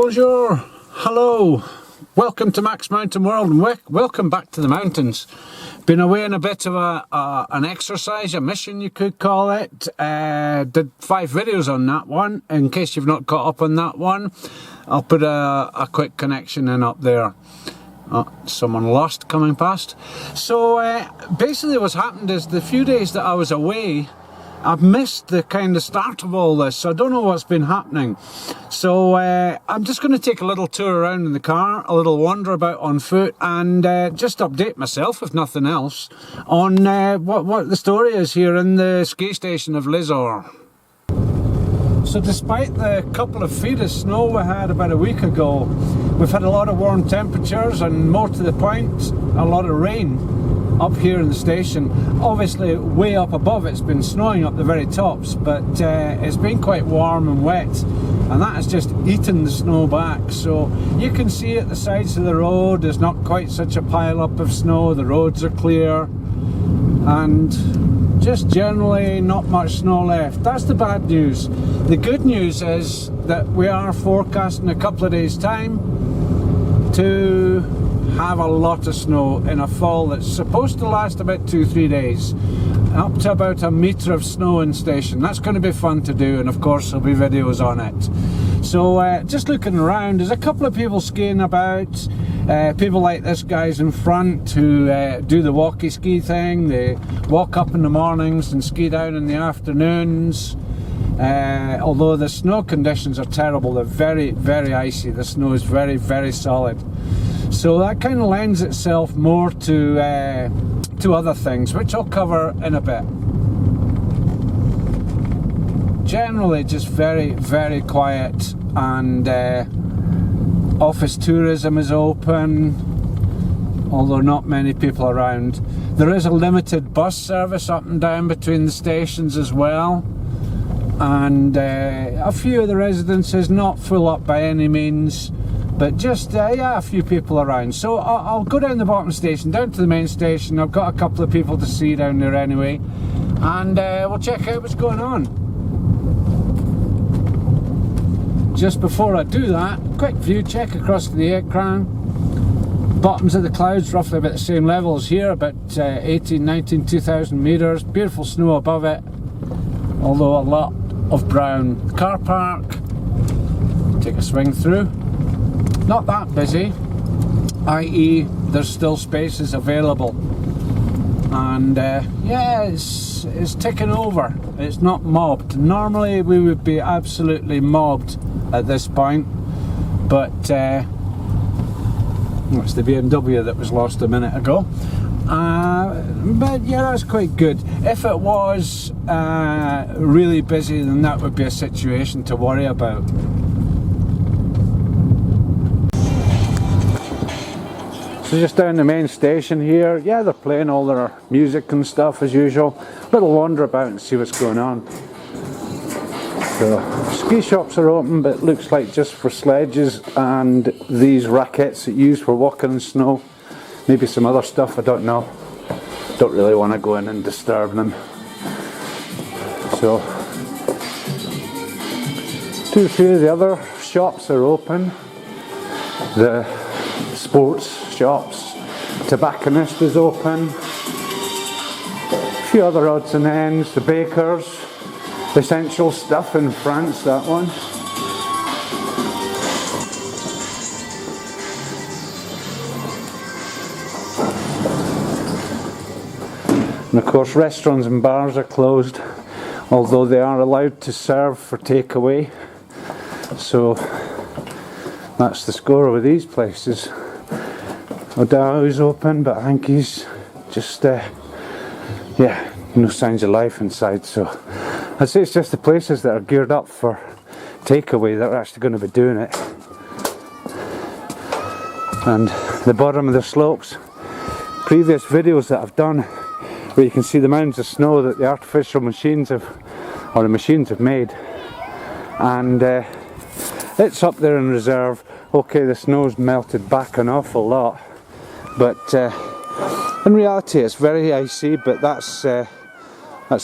Bonjour, hello, welcome to Max Mountain World and welcome back to the mountains. Been away on a bit of an exercise, a mission you could call it. Did 5 videos on that one. In case you've not caught up on that one, I'll put a quick connection in up there. Oh, someone lost coming past. So basically what's happened is the few days that I was away, I've missed the kind of start of all this, so I don't know what's been happening. So I'm just going to take a little tour around in the car, a little wander about on foot, and just update myself, if nothing else, on what the story is here in the ski station of Les-Orres. So despite the couple of feet of snow we had about a week ago, we've had a lot of warm temperatures and, more to the point, a lot of rain up here in the station. Obviously way up above it's been snowing up the very tops, but it's been quite warm and wet, and that has just eaten the snow back. So you can see at the sides of the road there's not quite such a pile up of snow, the roads are clear, and just generally not much snow left. That's the bad news. The good news is that we are forecasting a couple of days time to have a lot of snow in a fall that's supposed to last about 2-3 days, up to about a metre of snow in station. That's going to be fun to do, and of course there'll be videos on it. So just looking around, there's a couple of people skiing about, people like this guy's in front who do the walkie ski thing. They walk up in the mornings and ski down in the afternoons. Although the snow conditions are terrible, they're very, very icy. The snow is very, very solid. So that kind of lends itself more to other things, which I'll cover in a bit. Generally just very, very quiet, and office tourism is open, although not many people around. There is a limited bus service up and down between the stations as well, and a few of the residences not full up by any means, but just yeah, a few people around. So I'll go down the bottom station, down to the main station. I've got a couple of people to see down there anyway, and we'll check out what's going on. Just before I do that, quick view check across the ekran. Bottoms of the clouds roughly about the same level as here, about 18, 19, 2,000 metres. Beautiful snow above it, although a lot of brown. Car park, take a swing through. Not that busy, i.e. there's still spaces available, and yeah, it's ticking over. It's not mobbed. Normally we would be absolutely mobbed at this point, but it's the BMW that was lost a minute ago. But yeah, that's quite good. If it was really busy, then that would be a situation to worry about. So just down the main station here, yeah, they're playing all their music and stuff as usual. Little wander about and see what's going on. So ski shops are open, but it looks like just for sledges and these rackets that you use for walking in snow. Maybe some other stuff, I don't know. Don't really want to go in and disturb them. So 2-3 of the other shops are open. The sports shops, tobacconist is open, a few other odds and ends, the bakers, essential stuff in France, that one. And of course restaurants and bars are closed, although they are allowed to serve for takeaway. So that's the score with these places. O'Dow's open, but Hankey's just yeah, no signs of life inside. So I'd say it's just the places that are geared up for takeaway that are actually going to be doing it. And the bottom of the slopes, previous videos that I've done where you can see the mounds of snow that the artificial machines have, or the machines have made, and it's up there in reserve. Okay, the snow's melted back an awful lot, but in reality it's very icy, but that's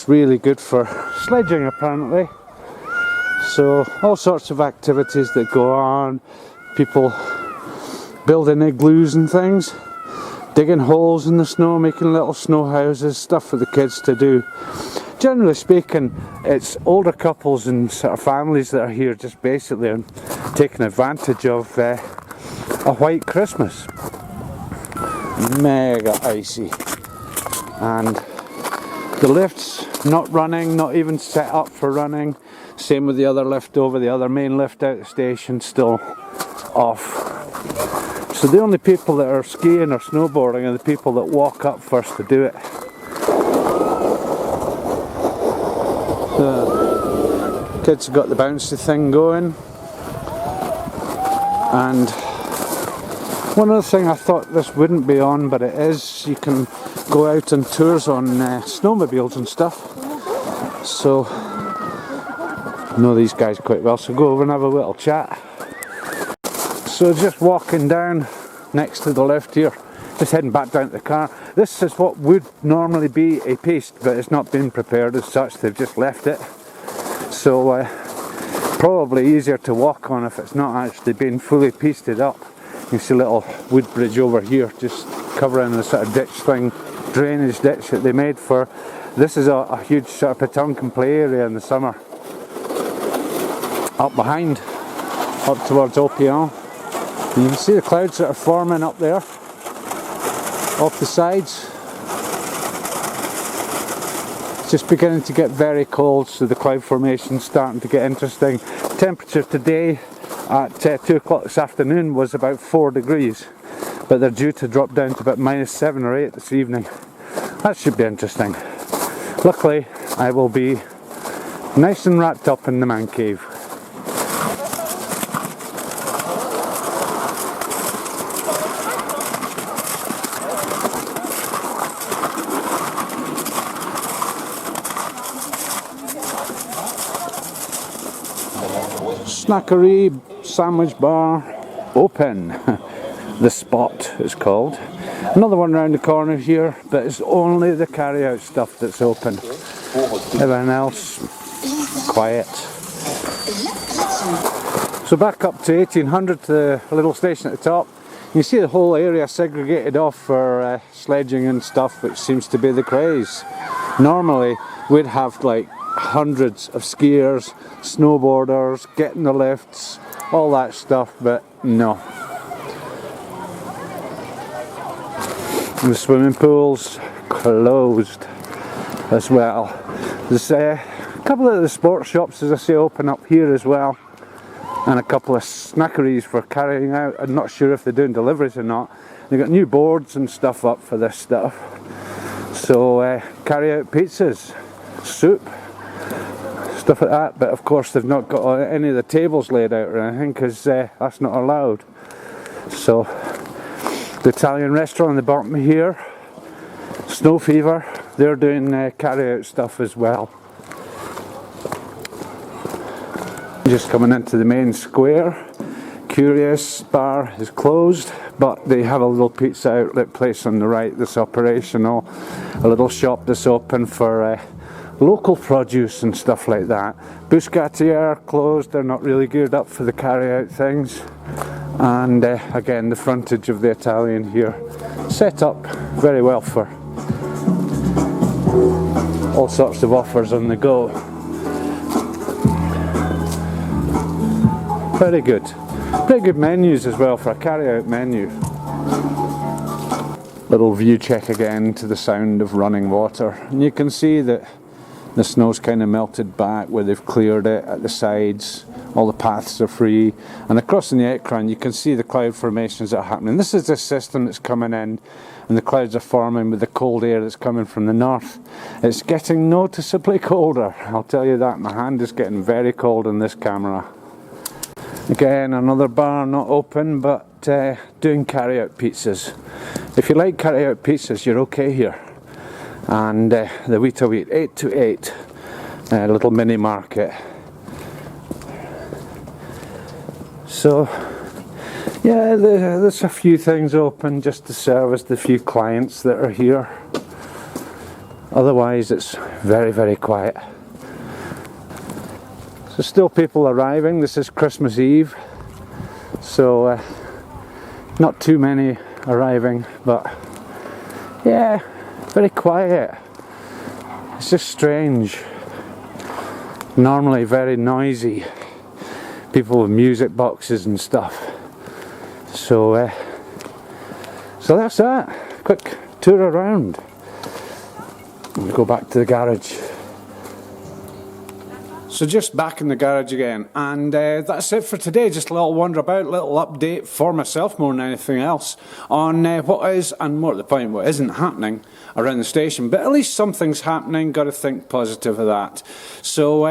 really good for sledging apparently. So all sorts of activities that go on, people building igloos and things, digging holes in the snow, making little snow houses, stuff for the kids to do. Generally speaking, it's older couples and sort of families that are here just basically taking advantage of a white Christmas. Mega icy, and the lift's not running, not even set up for running. Same with the other lift over, the other main lift out the station, still off. So the only people that are skiing or snowboarding are the people that walk up first to do it. The kids have got the bouncy thing going, and one other thing I thought this wouldn't be on, but it is, you can go out on tours on snowmobiles and stuff. So I know these guys quite well, so go over and have a little chat. So just walking down next to the lift here, just heading back down to the car. This is what would normally be a piste, but it's not been prepared as such, they've just left it. So probably easier to walk on if it's not actually been fully pisted up. You see a little wood bridge over here, just covering the sort of ditch thing, drainage ditch that they made for. This is a huge sort of petanque and play area in the summer. Up behind, up towards Oppian. And you can see the clouds that are forming up there, off the sides. It's just beginning to get very cold, so the cloud formation's starting to get interesting. Temperature today at 2 o'clock this afternoon was about 4 degrees, but they're due to drop down to about -7 or 8 this evening. That should be interesting. Luckily, I will be nice and wrapped up in the man cave. Snackery, sandwich bar, open. The Spot it's called. Another one around the corner here, but it's only the carry-out stuff that's open. Everything else, quiet. So back up to 1800, the little station at the top. You see the whole area segregated off for sledging and stuff, which seems to be the craze. Normally we'd have like hundreds of skiers, snowboarders, getting the lifts, all that stuff, but no. The swimming pool's closed as well. There's a couple of the sports shops, as I say, open up here as well, and a couple of snackeries for carrying out. I'm not sure if they're doing deliveries or not. They've got new boards and stuff up for this stuff. So carry out pizzas, soup, stuff like that, but of course they've not got any of the tables laid out or anything, because that's not allowed. So the Italian restaurant on the bottom here, Snow Fever, they're doing carry out stuff as well. Just coming into the main square, Curious Bar is closed, but they have a little pizza outlet place on the right that's operational, a little shop that's open for local produce and stuff like that. Buscatier closed, they're not really geared up for the carry-out things. And again, the frontage of the Italian here, set up very well for all sorts of offers on the go. Very good. Pretty good menus as well for a carry-out menu. Little view check again to the sound of running water. And you can see that the snow's kind of melted back where they've cleared it at the sides. All the paths are free. And across in the Écran you can see the cloud formations that are happening. This is the system that's coming in, and the clouds are forming with the cold air that's coming from the north. It's getting noticeably colder, I'll tell you that. My hand is getting very cold on this camera. Again, another bar not open, but doing carry-out pizzas. If you like carry-out pizzas, you're okay here. And the Wheat 8 to 8 little mini market. So yeah, there's a few things open just to service the few clients that are here. Otherwise it's very, very quiet. So still people arriving. This is Christmas Eve, so not too many arriving, but yeah, very quiet. It's just strange. Normally very noisy, people with music boxes and stuff. So so that's that. Quick tour around. We'll go back to the garage. So just back in the garage again, and that's it for today. Just a little wander about, little update for myself more than anything else on what is, and more to the point, what isn't happening around the station. But at least something's happening, got to think positive of that. So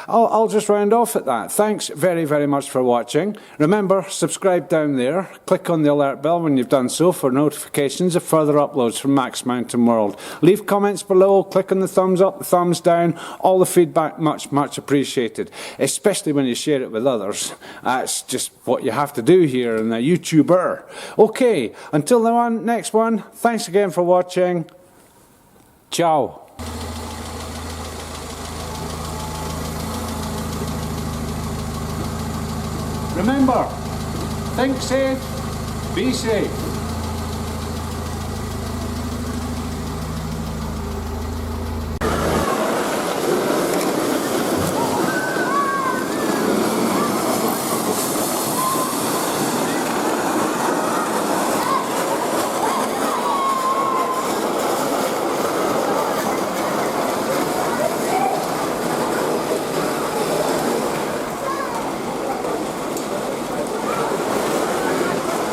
I'll just round off at that. Thanks very, very much for watching. Remember, subscribe down there, click on the alert bell when you've done so for notifications of further uploads from Max Mountain World. Leave comments below, click on the thumbs up, the thumbs down, all the feedback much appreciated, especially when you share it with others. That's just what you have to do here in a YouTuber. Okay, until the next one, thanks again for watching. Ciao. Remember, think safe, be safe.